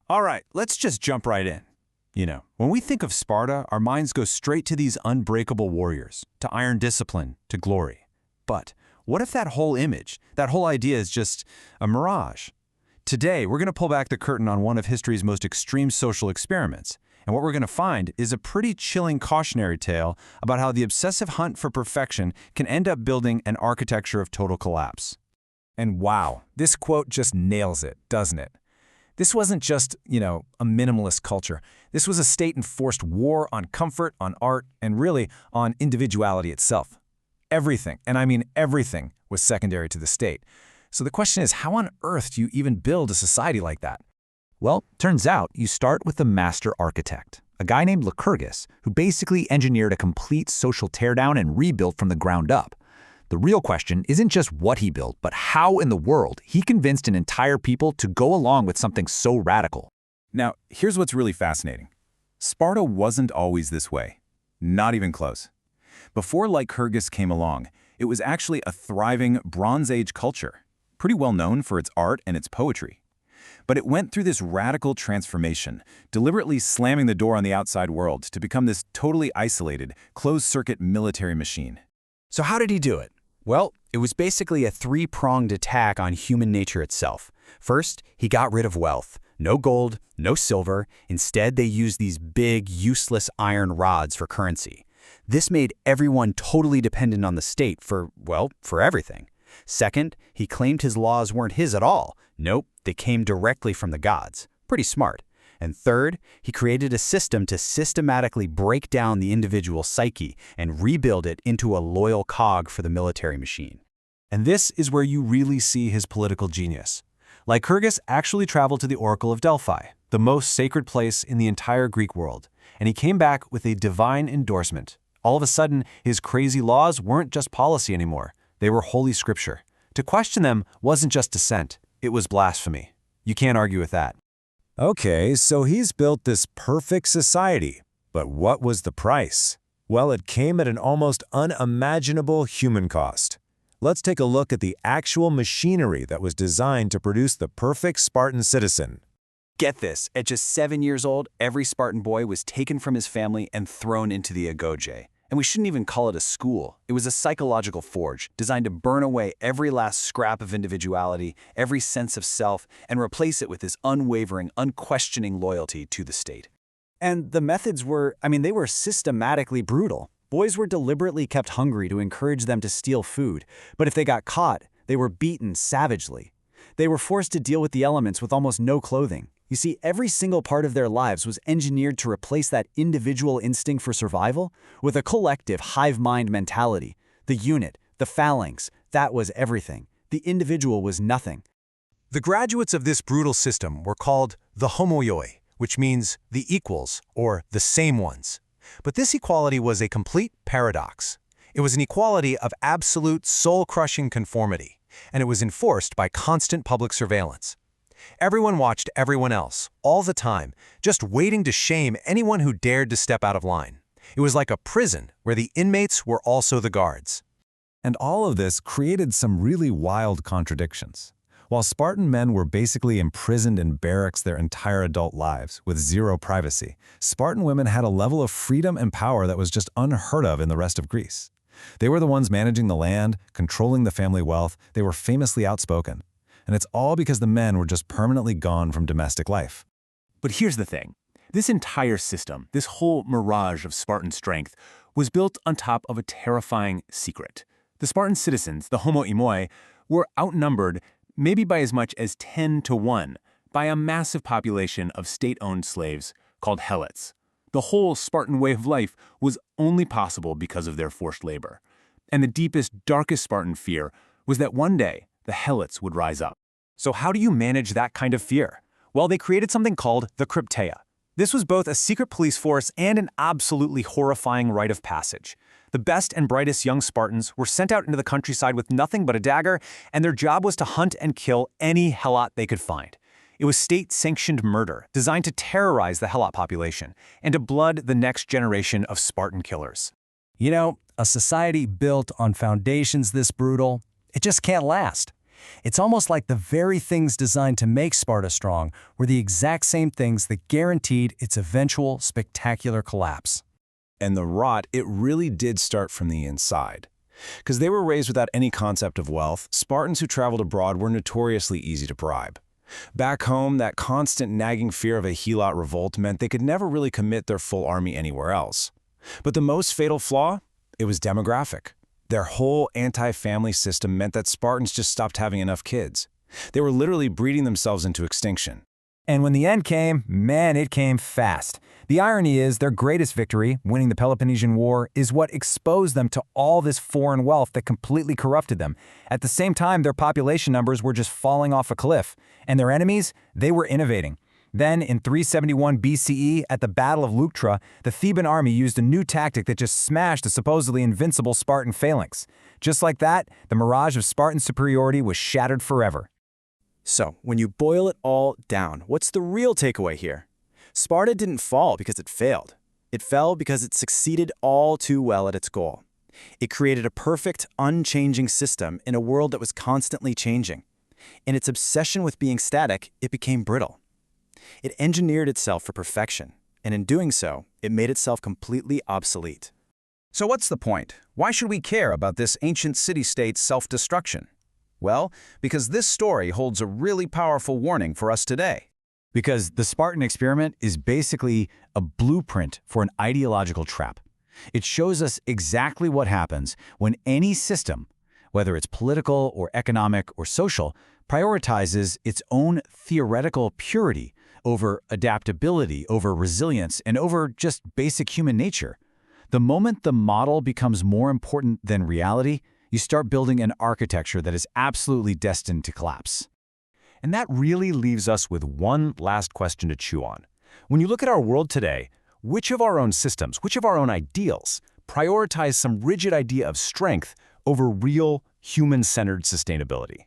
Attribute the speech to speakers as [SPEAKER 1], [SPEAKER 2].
[SPEAKER 1] All right, let's just jump right in. When we think of Sparta, our minds go straight to these unbreakable warriors, to iron discipline, to glory. But what if that whole image, that whole idea is just a mirage? Today, we're going to pull back the curtain on one of history's most extreme social experiments. And what we're going to find is a pretty chilling cautionary tale about how the obsessive hunt for perfection can end up building an architecture of total collapse.
[SPEAKER 2] And wow, this quote just nails it, doesn't it? This wasn't just, a minimalist culture. This was a state-enforced war on comfort, on art, and really on individuality itself. Everything, and I mean everything, was secondary to the state. So the question is, how on earth do you even build a society like that?
[SPEAKER 3] Well, turns out you start with the master architect, a guy named Lycurgus, who basically engineered a complete social teardown and rebuilt from the ground up. The real question isn't just what he built, but how in the world he convinced an entire people to go along with something so radical.
[SPEAKER 4] Now, here's what's really fascinating. Sparta wasn't always this way. Not even close. Before Lycurgus came along, it was actually a thriving Bronze Age culture, pretty well known for its art and its poetry. But it went through this radical transformation, deliberately slamming the door on the outside world to become this totally isolated, closed-circuit military machine.
[SPEAKER 1] So how did he do it? Well, it was basically a three-pronged attack on human nature itself. First, he got rid of wealth. No gold, no silver. Instead, they used these big, useless iron rods for currency. This made everyone totally dependent on the state for everything. Second, he claimed his laws weren't his at all. Nope, they came directly from the gods. Pretty smart. And third, he created a system to systematically break down the individual psyche and rebuild it into a loyal cog for the military machine.
[SPEAKER 5] And this is where you really see his political genius. Lycurgus actually traveled to the Oracle of Delphi, the most sacred place in the entire Greek world, and he came back with a divine endorsement. All of a sudden, his crazy laws weren't just policy anymore. They were holy scripture. To question them wasn't just dissent, it was blasphemy. You can't argue with that.
[SPEAKER 2] Okay, so he's built this perfect society. But what was the price? Well, it came at an almost unimaginable human cost. Let's take a look at the actual machinery that was designed to produce the perfect Spartan citizen.
[SPEAKER 1] Get this, at just 7 years old, every Spartan boy was taken from his family and thrown into the Agoge. And we shouldn't even call it a school. It was a psychological forge designed to burn away every last scrap of individuality, every sense of self, and replace it with this unwavering, unquestioning loyalty to the state.
[SPEAKER 6] And the methods were, they were systematically brutal. Boys were deliberately kept hungry to encourage them to steal food, but if they got caught, they were beaten savagely. They were forced to deal with the elements with almost no clothing. You see, every single part of their lives was engineered to replace that individual instinct for survival with a collective hive-mind mentality. The unit, the phalanx, that was everything. The individual was nothing.
[SPEAKER 5] The graduates of this brutal system were called the homoioi, which means the equals, or the same ones. But this equality was a complete paradox. It was an equality of absolute soul-crushing conformity, and it was enforced by constant public surveillance. Everyone watched everyone else, all the time, just waiting to shame anyone who dared to step out of line. It was like a prison where the inmates were also the guards.
[SPEAKER 2] And all of this created some really wild contradictions. While Spartan men were basically imprisoned in barracks their entire adult lives with zero privacy, Spartan women had a level of freedom and power that was just unheard of in the rest of Greece. They were the ones managing the land, controlling the family wealth. They were famously outspoken. And it's all because the men were just permanently gone from domestic life.
[SPEAKER 4] But here's the thing. This entire system, this whole mirage of Spartan strength, was built on top of a terrifying secret. The Spartan citizens, the homoioi, were outnumbered maybe by as much as 10 to 1 by a massive population of state-owned slaves called helots. The whole Spartan way of life was only possible because of their forced labor. And the deepest, darkest Spartan fear was that one day, the helots would rise up.
[SPEAKER 6] So how do you manage that kind of fear? Well, they created something called the Crypteia. This was both a secret police force and an absolutely horrifying rite of passage. The best and brightest young Spartans were sent out into the countryside with nothing but a dagger, and their job was to hunt and kill any helot they could find. It was state-sanctioned murder, designed to terrorize the helot population and to blood the next generation of Spartan killers.
[SPEAKER 2] A society built on foundations this brutal, it just can't last.
[SPEAKER 7] It's almost like the very things designed to make Sparta strong were the exact same things that guaranteed its eventual spectacular collapse.
[SPEAKER 2] And the rot, it really did start from the inside. Because they were raised without any concept of wealth, Spartans who traveled abroad were notoriously easy to bribe. Back home, that constant nagging fear of a helot revolt meant they could never really commit their full army anywhere else. But the most fatal flaw? It was demographic. Their whole anti-family system meant that Spartans just stopped having enough kids. They were literally breeding themselves into extinction.
[SPEAKER 3] And when the end came, man, it came fast. The irony is their greatest victory, winning the Peloponnesian War, is what exposed them to all this foreign wealth that completely corrupted them. At the same time, their population numbers were just falling off a cliff. And their enemies, they were innovating. Then, in 371 BCE, at the Battle of Leuctra, the Theban army used a new tactic that just smashed the supposedly invincible Spartan phalanx. Just like that, the mirage of Spartan superiority was shattered forever.
[SPEAKER 6] So, when you boil it all down, what's the real takeaway here? Sparta didn't fall because it failed. It fell because it succeeded all too well at its goal. It created a perfect, unchanging system in a world that was constantly changing. In its obsession with being static, it became brittle. It engineered itself for perfection, and in doing so, it made itself completely obsolete.
[SPEAKER 1] So what's the point? Why should we care about this ancient city-state's self-destruction? Well, because this story holds a really powerful warning for us today.
[SPEAKER 3] Because the Spartan experiment is basically a blueprint for an ideological trap. It shows us exactly what happens when any system, whether it's political or economic or social, prioritizes its own theoretical purity over adaptability, over resilience, and over just basic human nature. The moment the model becomes more important than reality, you start building an architecture that is absolutely destined to collapse.
[SPEAKER 2] And that really leaves us with one last question to chew on. When you look at our world today, which of our own systems, which of our own ideals, prioritize some rigid idea of strength over real, human-centered sustainability?